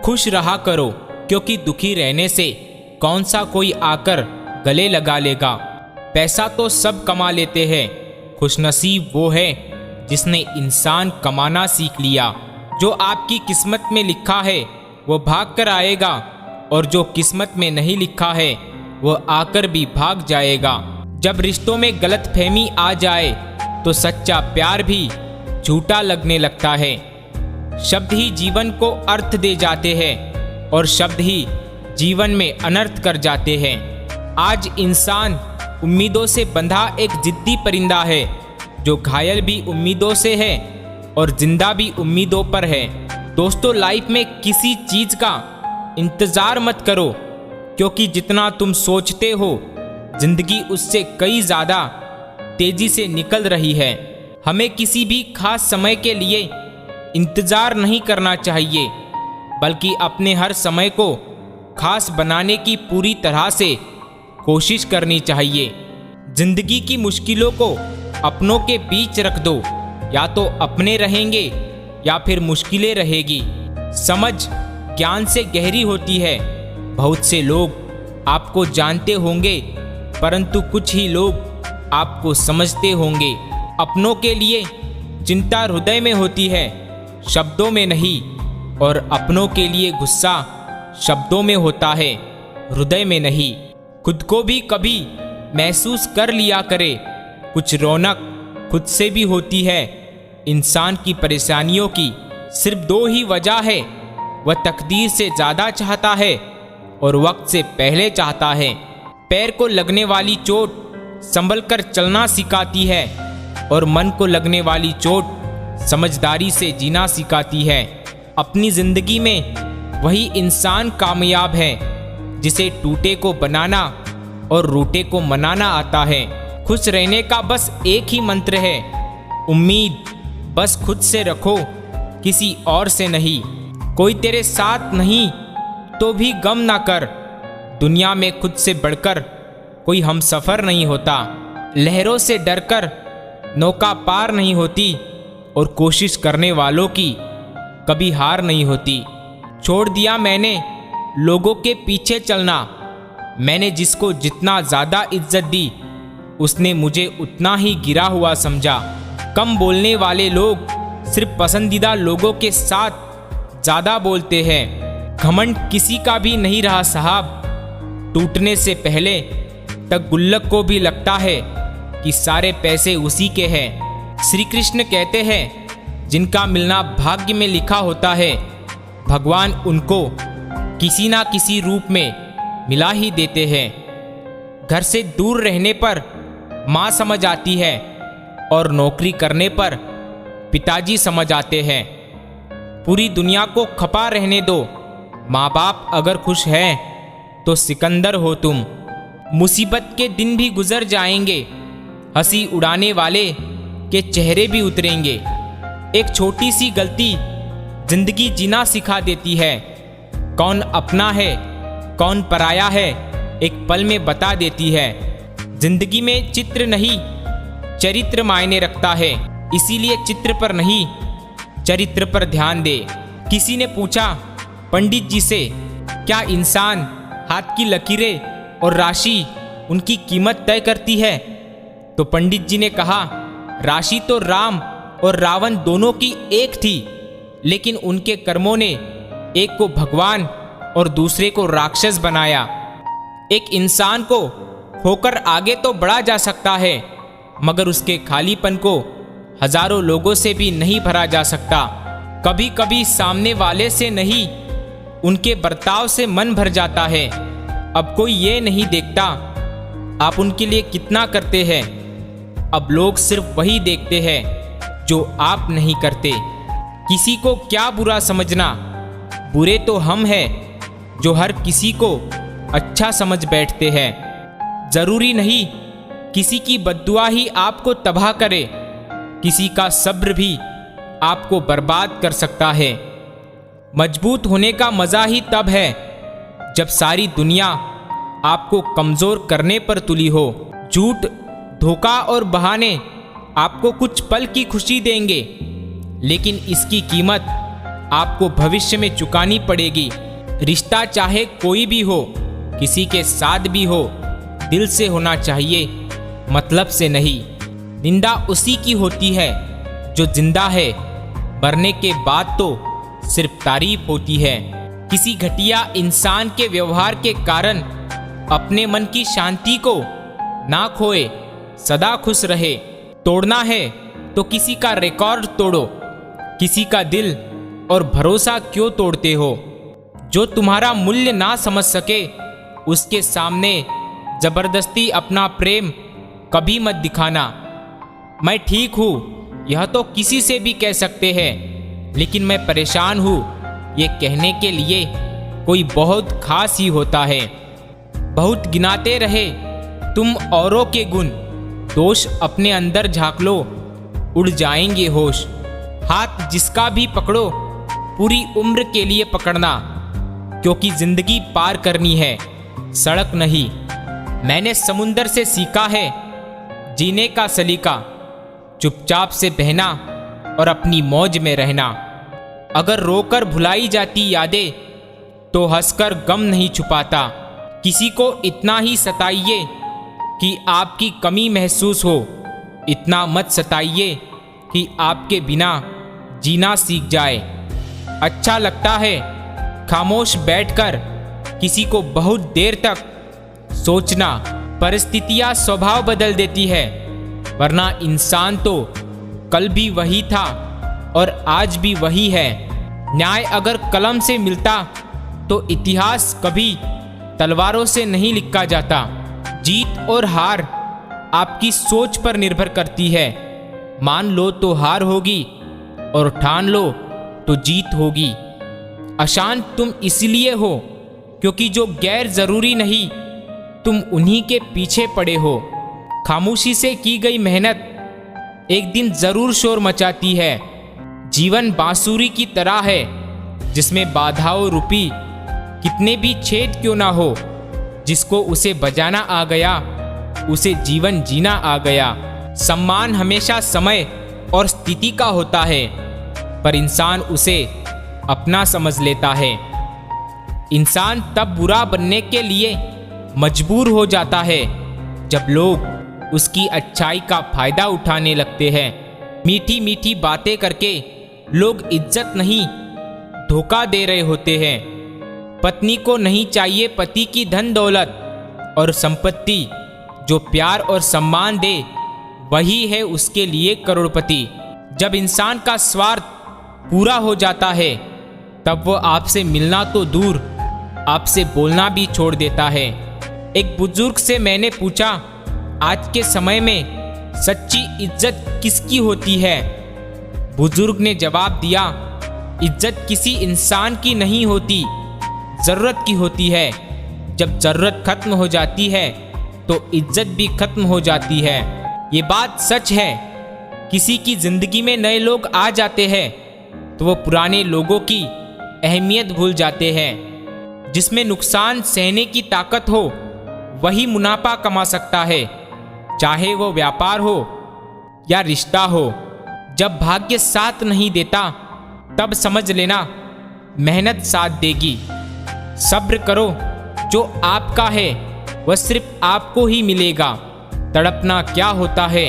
खुश रहा करो, क्योंकि दुखी रहने से कौन सा कोई आकर गले लगा लेगा। पैसा तो सब कमा लेते हैं, खुशनसीब वो है जिसने इंसान कमाना सीख लिया। जो आपकी किस्मत में लिखा है वो भाग कर आएगा, और जो किस्मत में नहीं लिखा है वो आकर भी भाग जाएगा। जब रिश्तों में गलतफहमी आ जाए तो सच्चा प्यार भी झूठा लगने लगता है। शब्द ही जीवन को अर्थ दे जाते हैं और शब्द ही जीवन में अनर्थ कर जाते हैं। आज इंसान उम्मीदों से बंधा एक जिद्दी परिंदा है, जो घायल भी उम्मीदों से है और जिंदा भी उम्मीदों पर है। दोस्तों, लाइफ में किसी चीज का इंतजार मत करो, क्योंकि जितना तुम सोचते हो जिंदगी उससे कई ज्यादा तेजी से निकल रही है। हमें किसी भी खास समय के लिए इंतजार नहीं करना चाहिए, बल्कि अपने हर समय को खास बनाने की पूरी तरह से कोशिश करनी चाहिए। जिंदगी की मुश्किलों को अपनों के बीच रख दो, या तो अपने रहेंगे या फिर मुश्किलें रहेगी। समझ ज्ञान से गहरी होती है। बहुत से लोग आपको जानते होंगे, परंतु कुछ ही लोग आपको समझते होंगे। अपनों के लिए चिंता हृदय में होती है, शब्दों में नहीं, और अपनों के लिए गुस्सा शब्दों में होता है, हृदय में नहीं। खुद को भी कभी महसूस कर लिया करे। कुछ रौनक खुद से भी होती है। इंसान की परेशानियों की सिर्फ दो ही वजह है, वह तकदीर से ज़्यादा चाहता है और वक्त से पहले चाहता है। पैर को लगने वाली चोट संभल कर चलना सिखाती है, और मन को लगने वाली चोट समझदारी से जीना सिखाती है। अपनी जिंदगी में वही इंसान कामयाब है जिसे टूटे को बनाना और रूठे को मनाना आता है। खुश रहने का बस एक ही मंत्र है, उम्मीद बस खुद से रखो, किसी और से नहीं। कोई तेरे साथ नहीं तो भी गम ना कर, दुनिया में खुद से बढ़कर कोई हमसफर नहीं होता। लहरों से डरकर नौका पार नहीं होती, और कोशिश करने वालों की कभी हार नहीं होती। छोड़ दिया मैंने लोगों के पीछे चलना, मैंने जिसको जितना ज़्यादा इज्जत दी उसने मुझे उतना ही गिरा हुआ समझा। कम बोलने वाले लोग सिर्फ पसंदीदा लोगों के साथ ज़्यादा बोलते हैं। घमंड किसी का भी नहीं रहा साहब, टूटने से पहले तक गुल्लक को भी लगता है कि सारे पैसे उसी के हैं। श्री कृष्ण कहते हैं, जिनका मिलना भाग्य में लिखा होता है, भगवान उनको किसी ना किसी रूप में मिला ही देते हैं। घर से दूर रहने पर माँ समझ आती है, और नौकरी करने पर पिताजी समझ आते हैं। पूरी दुनिया को खपा रहने दो, माँ बाप अगर खुश हैं तो सिकंदर हो तुम। मुसीबत के दिन भी गुजर जाएंगे, हंसी उड़ाने वाले के चेहरे भी उतरेंगे। एक छोटी सी गलती जिंदगी जीना सिखा देती है। कौन अपना है कौन पराया है एक पल में बता देती है। जिंदगी में चित्र नहीं चरित्र मायने रखता है, इसीलिए चित्र पर नहीं चरित्र पर ध्यान दे। किसी ने पूछा पंडित जी से, क्या इंसान हाथ की लकीरें और राशि उनकी कीमत तय करती है? तो पंडित जी ने कहा, राशि तो राम और रावण दोनों की एक थी, लेकिन उनके कर्मों ने एक को भगवान और दूसरे को राक्षस बनाया। एक इंसान को होकर आगे तो बढ़ा जा सकता है, मगर उसके खालीपन को हजारों लोगों से भी नहीं भरा जा सकता। कभी कभी सामने वाले से नहीं, उनके बर्ताव से मन भर जाता है। अब कोई ये नहीं देखता आप उनके लिए कितना करते हैं, अब लोग सिर्फ वही देखते हैं जो आप नहीं करते। किसी को क्या बुरा समझना, बुरे तो हम हैं जो हर किसी को अच्छा समझ बैठते हैं। जरूरी नहीं किसी की बद्दुआ ही आपको तबाह करे, किसी का सब्र भी आपको बर्बाद कर सकता है। मजबूत होने का मजा ही तब है जब सारी दुनिया आपको कमजोर करने पर तुली हो। झूठ, धोखा और बहाने आपको कुछ पल की खुशी देंगे, लेकिन इसकी कीमत आपको भविष्य में चुकानी पड़ेगी। रिश्ता चाहे कोई भी हो, किसी के साथ भी हो, दिल से होना चाहिए, मतलब से नहीं। निंदा उसी की होती है जो जिंदा है, मरने के बाद तो सिर्फ तारीफ होती है। किसी घटिया इंसान के व्यवहार के कारण अपने मन की शांति को ना खोए, सदा खुश रहे। तोड़ना है तो किसी का रिकॉर्ड तोड़ो, किसी का दिल और भरोसा क्यों तोड़ते हो? जो तुम्हारा मूल्य ना समझ सके उसके सामने जबरदस्ती अपना प्रेम कभी मत दिखाना। मैं ठीक हूँ यह तो किसी से भी कह सकते हैं, लेकिन मैं परेशान हूँ ये कहने के लिए कोई बहुत खास ही होता है। बहुत गिनाते रहे तुम औरों के गुण, दोष अपने अंदर झाँक लो, उड़ जाएंगे होश। हाथ जिसका भी पकड़ो पूरी उम्र के लिए पकड़ना, क्योंकि जिंदगी पार करनी है, सड़क नहीं। मैंने समुंदर से सीखा है जीने का सलीका, चुपचाप से बहना और अपनी मौज में रहना। अगर रोकर भुलाई जाती यादें तो हंसकर गम नहीं छुपाता। किसी को इतना ही सताइए कि आपकी कमी महसूस हो, इतना मत सताइए कि आपके बिना जीना सीख जाए। अच्छा लगता है खामोश बैठकर किसी को बहुत देर तक सोचना। परिस्थितियां स्वभाव बदल देती है, वरना इंसान तो कल भी वही था और आज भी वही है। न्याय अगर कलम से मिलता तो इतिहास कभी तलवारों से नहीं लिखा जाता। जीत और हार आपकी सोच पर निर्भर करती है। मान लो तो हार होगी और ठान लो तो जीत होगी। अशांत तुम इसलिए हो क्योंकि जो गैर जरूरी नहीं तुम उन्हीं के पीछे पड़े हो। खामोशी से की गई मेहनत एक दिन जरूर शोर मचाती है। जीवन बांसुरी की तरह है जिसमें बाधाओं रूपी कितने भी छेद क्यों ना हो, जिसको उसे बजाना आ गया उसे जीवन जीना आ गया। सम्मान हमेशा समय और स्थिति का होता है, पर इंसान उसे अपना समझ लेता है। इंसान तब बुरा बनने के लिए मजबूर हो जाता है जब लोग उसकी अच्छाई का फायदा उठाने लगते हैं। मीठी मीठी बातें करके लोग इज्जत नहीं धोखा दे रहे होते हैं। पत्नी को नहीं चाहिए पति की धन दौलत और संपत्ति, जो प्यार और सम्मान दे वही है उसके लिए करोड़पति। जब इंसान का स्वार्थ पूरा हो जाता है तब वो आपसे मिलना तो दूर आपसे बोलना भी छोड़ देता है। एक बुजुर्ग से मैंने पूछा, आज के समय में सच्ची इज्जत किसकी होती है? बुजुर्ग ने जवाब दिया, इज्जत किसी इंसान की नहीं होती, जरूरत की होती है। जब जरूरत खत्म हो जाती है तो इज्जत भी खत्म हो जाती है। ये बात सच है। किसी की जिंदगी में नए लोग आ जाते हैं तो वो पुराने लोगों की अहमियत भूल जाते हैं। जिसमें नुकसान सहने की ताकत हो वही मुनाफा कमा सकता है, चाहे वो व्यापार हो या रिश्ता हो। जब भाग्य साथ नहीं देता तब समझ लेना मेहनत साथ देगी। सब्र करो, जो आपका है वह सिर्फ आपको ही मिलेगा। तड़पना क्या होता है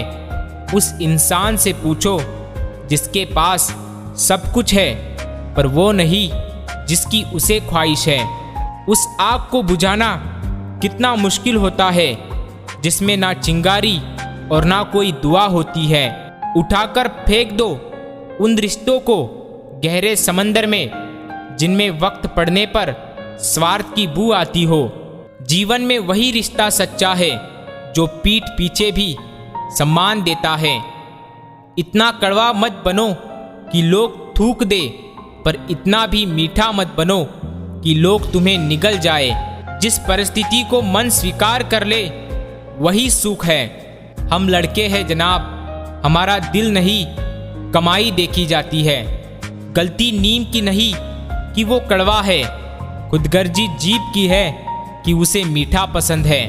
उस इंसान से पूछो जिसके पास सब कुछ है पर वो नहीं जिसकी उसे ख्वाहिश है। उस आग को बुझाना कितना मुश्किल होता है जिसमें ना चिंगारी और ना कोई दुआ होती है। उठाकर फेंक दो उन रिश्तों को गहरे समंदर में जिनमें वक्त पड़ने पर स्वार्थ की बू आती हो। जीवन में वही रिश्ता सच्चा है जो पीठ पीछे भी सम्मान देता है। इतना कड़वा मत बनो कि लोग थूक दे, पर इतना भी मीठा मत बनो कि लोग तुम्हें निगल जाए। जिस परिस्थिति को मन स्वीकार कर ले वही सुख है। हम लड़के हैं जनाब, हमारा दिल नहीं कमाई देखी जाती है। गलती नीम की नहीं कि वो कड़वा है, खुदगर्जी जीभ की है कि उसे मीठा पसंद है।